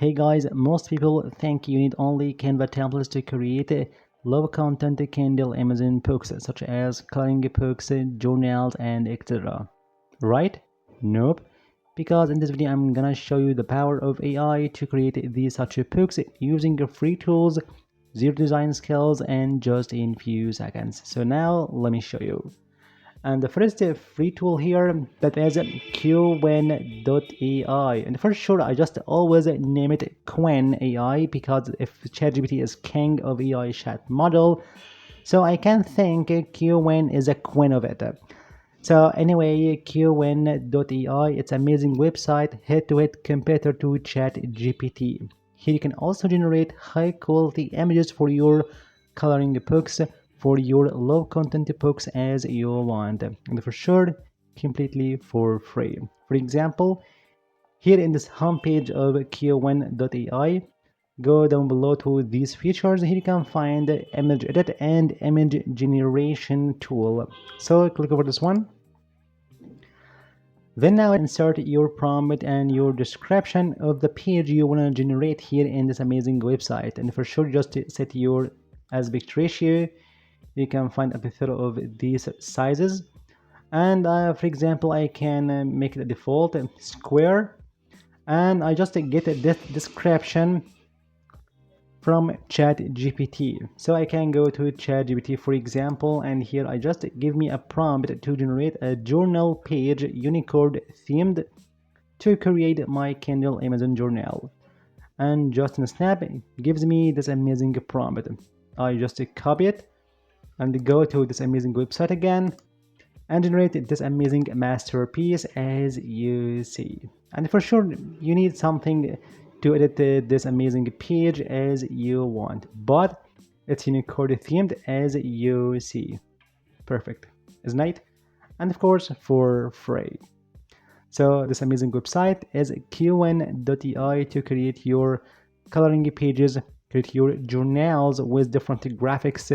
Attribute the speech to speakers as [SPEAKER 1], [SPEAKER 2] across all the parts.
[SPEAKER 1] Hey guys, most people think you need only Canva templates to create low content Kindle Amazon books such as coloring books, journals, and etc. Right? Nope. Because in this video I'm gonna show you the power of AI to create these such books using free tools, zero design skills, and just in few seconds. So now let me show you. And the first free tool here, that is qwen.ai, and for sure I just always name it Qwen AI because if ChatGPT is king of AI chat model, so I can think qwen is a queen of it. So anyway, qwen.ai, it's an amazing website, head-to-head competitor to ChatGPT. Here you can also generate high quality images for your coloring books, for your low content books as you want, and for sure completely for free. For example, here in this homepage of qwen.ai, go down below to these features. Here you can find the image edit and image generation tool. So click over this one. Then now insert your prompt and your description of the page you want to generate here in this amazing website, and for sure just set your aspect ratio. You can find a plethora of these sizes, and for example I can make it a default square, and I just get this description from ChatGPT. So I can go to ChatGPT for example, and here I just give me a prompt to generate a journal page Unicode themed to create my Kindle Amazon journal, and just in a snap it gives me this amazing prompt. I just copy it and go to this amazing website again and generate this amazing masterpiece as you see. And for sure you need something to edit this amazing page as you want, but it's Unicode themed as you see. Perfect, isn't it? And of course for free. So this amazing website is qwen.ai to create your coloring pages, create your journals with different graphics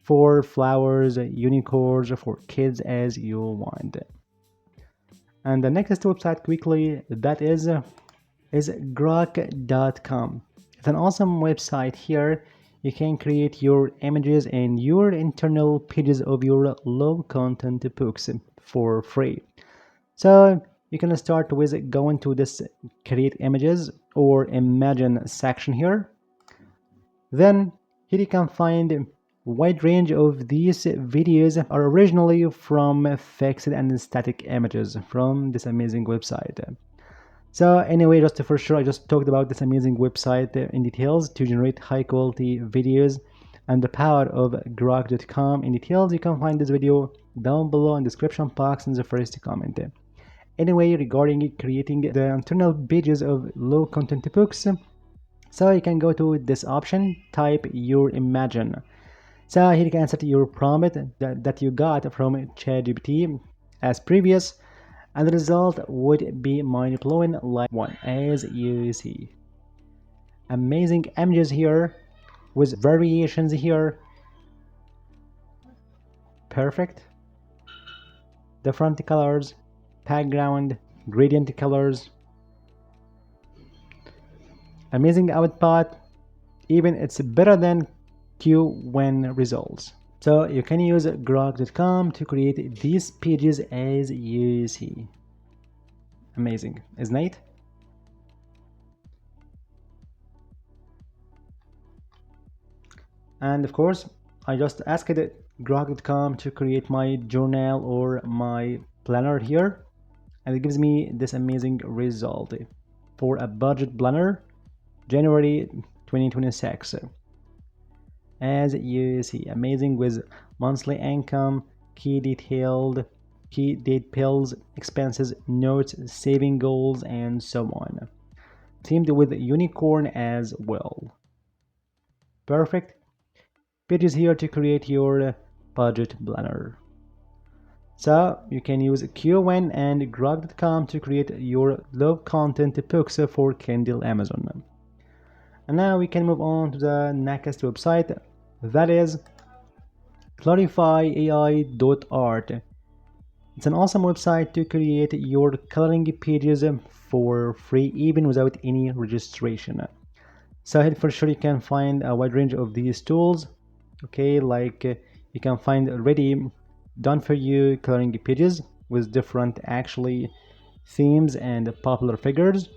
[SPEAKER 1] for flowers, unicorns, for kids as you want. And the next website quickly, that is grok.com. It's an awesome website. Here you can create your images and your internal pages of your low content books for free. So you can start with going to this create images or imagine section here. Then here you can find wide range of these videos are originally from fixed and static images from this amazing website. So anyway, just for sure, I just talked about this amazing website in details to generate high quality videos and the power of grok.com in details. You can find this video down below in the description box in the first comment. Anyway, regarding creating the internal pages of low content books, so you can go to this option, type your imagine. So here you can set your prompt that you got from ChatGPT as previous, and the result would be mind-blowing like one as you see. Amazing images here with variations here. Perfect. Different colors, background, gradient colors. Amazing output. Even it's better than qwen results. So you can use grok.com to create these pages as you see. Amazing, isn't it? And of course I just asked grok.com to create my journal or my planner here, and it gives me this amazing result for a budget planner January 2026. As you see, amazing with monthly income, key date pills, expenses, notes, saving goals, and so on. Themed with unicorn as well. Perfect. Pages here to create your budget planner. So you can use qwen and grok.com to create your low content books for Kindle Amazon. And now we can move on to the next website, that is clarifyai.art. It's an awesome website to create your coloring pages for free, even without any registration. So here for sure you can find a wide range of these tools. Okay, like you can find already done for you coloring pages with different actually themes and popular figures.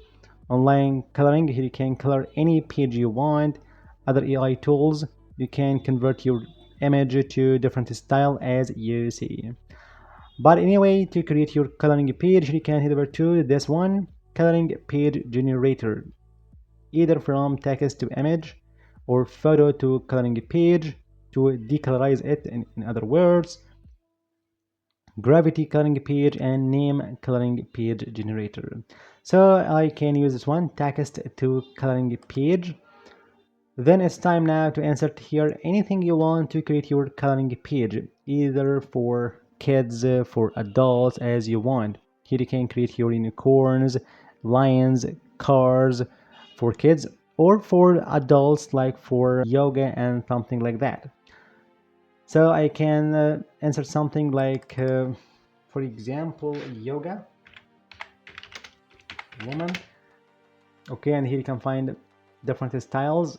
[SPEAKER 1] Online coloring, here you can color any page you want. Other AI tools, you can convert your image to different style as you see. But anyway, to create your coloring page, you can head over to this one, coloring page generator, either from text to image or photo to coloring page to decolorize it, in other words, gravity coloring page and name coloring page generator. So I can use this one, text to coloring page. Then it's time now to insert here anything you want to create your coloring page, either for kids, for adults, as you want. Here you can create your unicorns, lions, cars for kids, or for adults, like for yoga and something like that. So I can insert something like, for example, yoga woman. Okay, and here you can find different styles.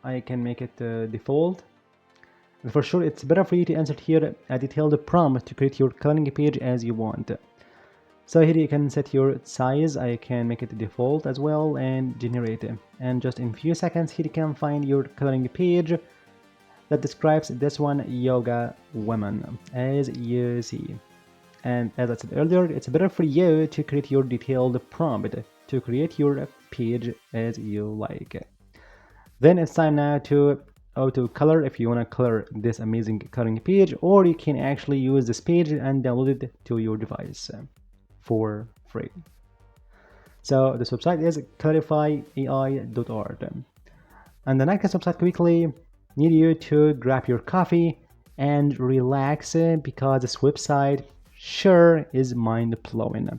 [SPEAKER 1] I can make it default. And for sure, it's better for you to insert here a detailed prompt to create your coloring page as you want. So here you can set your size. I can make it default as well and generate it. And just in few seconds, here you can find your coloring page that describes this one, yoga woman, as you see. And as I said earlier, it's better for you to create your detailed prompt to create your page as you like. Then it's time now to auto color if you want to color this amazing coloring page, or you can actually use this page and download it to your device for free. So this website is clarifyai.org. And the next website quickly need you to grab your coffee and relax because this website sure is mind-blowing.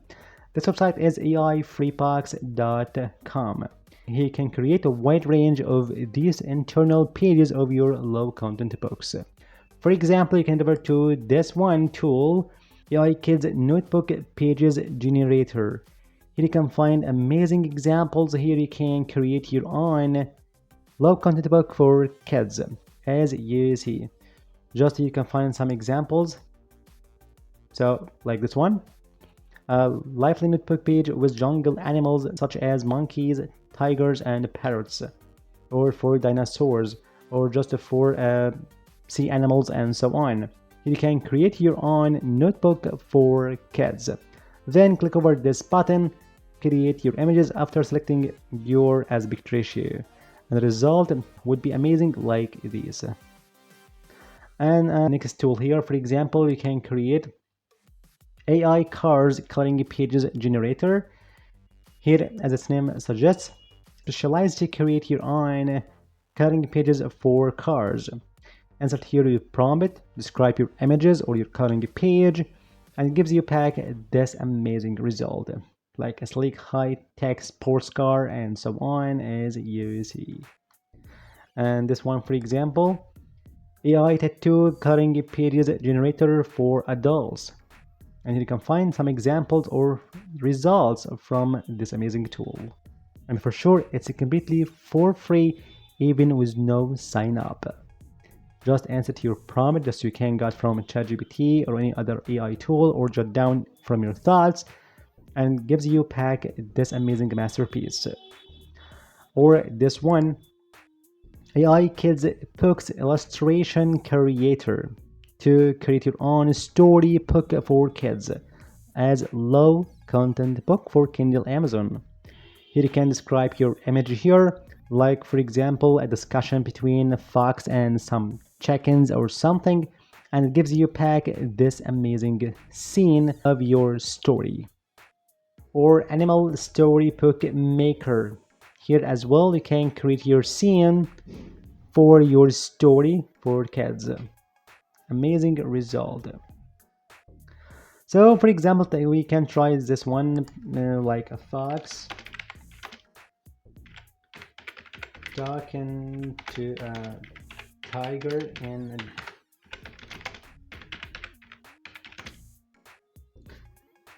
[SPEAKER 1] This website is aifreebox.com. Here you can create a wide range of these internal pages of your low content books. For example, you can go to this one tool, AI Kids Notebook Pages Generator. Here you can find amazing examples. Here you can create your own low content book for kids, as you see. Just you can find some examples. So like this one, a lively notebook page with jungle animals such as monkeys, tigers, and parrots, or for dinosaurs, or just for sea animals and so on. You can create your own notebook for kids. Then click over this button, create your images after selecting your aspect ratio. And the result would be amazing like this. And next tool here, for example, you can create AI Cars Coloring Pages Generator. Here, as its name suggests, specialized to create your own coloring pages for cars. Insert here your prompt, describe your images or your coloring page, and it gives you back this amazing result, like a sleek high-tech sports car and so on, as you see. And this one, for example, AI tattoo coloring pages generator for adults. And you can find some examples or results from this amazing tool. And for sure, it's completely for free, even with no sign up. Just answer to your prompt that you can get from ChatGPT or any other AI tool, or jot down from your thoughts, and gives you back this amazing masterpiece. Or this one, AI Kids Books Illustration Creator, to create your own story book for kids as low content book for Kindle Amazon. Here you can describe your image here, like for example a discussion between a fox and some chickens or something, and it gives you back this amazing scene of your story. Or animal storybook maker. Here as well you can create your scene for your story for kids. Amazing result. So for example, we can try this one, like a fox talking to a tiger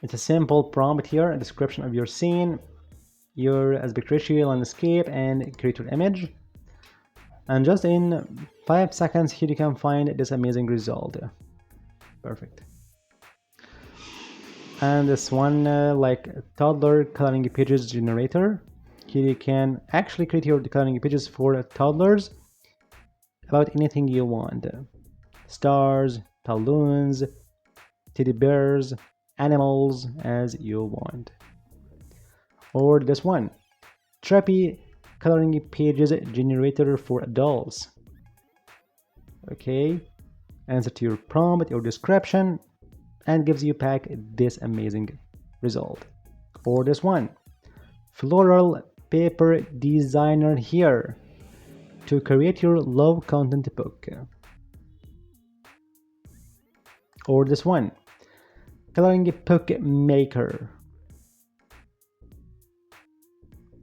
[SPEAKER 1] It's a simple prompt here, a description of your scene, your aspect ratio, landscape, and create your image. And just in 5 seconds here you can find this amazing result. Perfect. And this one like toddler coloring pages generator. Here you can actually create your coloring pages for toddlers about anything you want. Stars, balloons, teddy bears, animals as you want. Or this one, trippy coloring pages generator for adults. Okay, answer to your prompt or description and gives you back this amazing result. Or this one, floral paper designer here to create your low content book. Or this one, coloring book maker.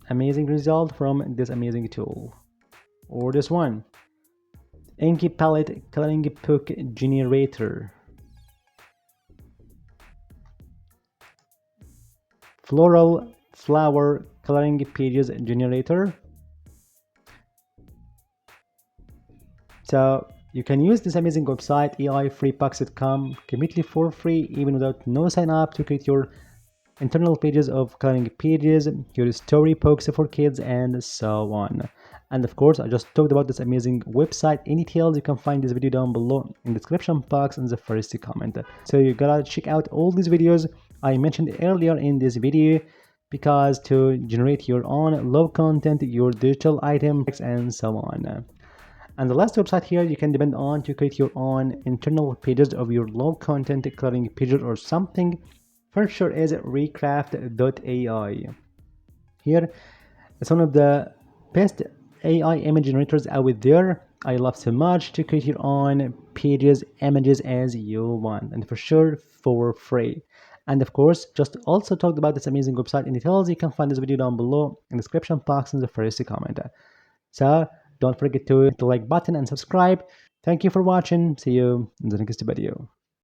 [SPEAKER 1] Amazing result from this amazing tool. Or this one, inky palette coloring book generator. Floral flower coloring pages generator. So you can use this amazing website aifreebox.com completely for free, even without no sign up, to create your internal pages of coloring pages, your story books for kids, and so on. And of course, I just talked about this amazing website. Any details, you can find this video down below in the description box in the first comment. So you gotta check out all these videos I mentioned earlier in this video, because to generate your own low content, your digital items, and so on. And the last website here you can depend on to create your own internal pages of your low content coloring pages or something for sure is recraft.ai. Here it's one of the best AI image generators out there. I love so much to create your own pages, images as you want, and for sure for free. And of course, just also talked about this amazing website in details. You can find this video down below in the description box in the first comment. So don't forget to hit the like button and subscribe. Thank you for watching. See you in the next video.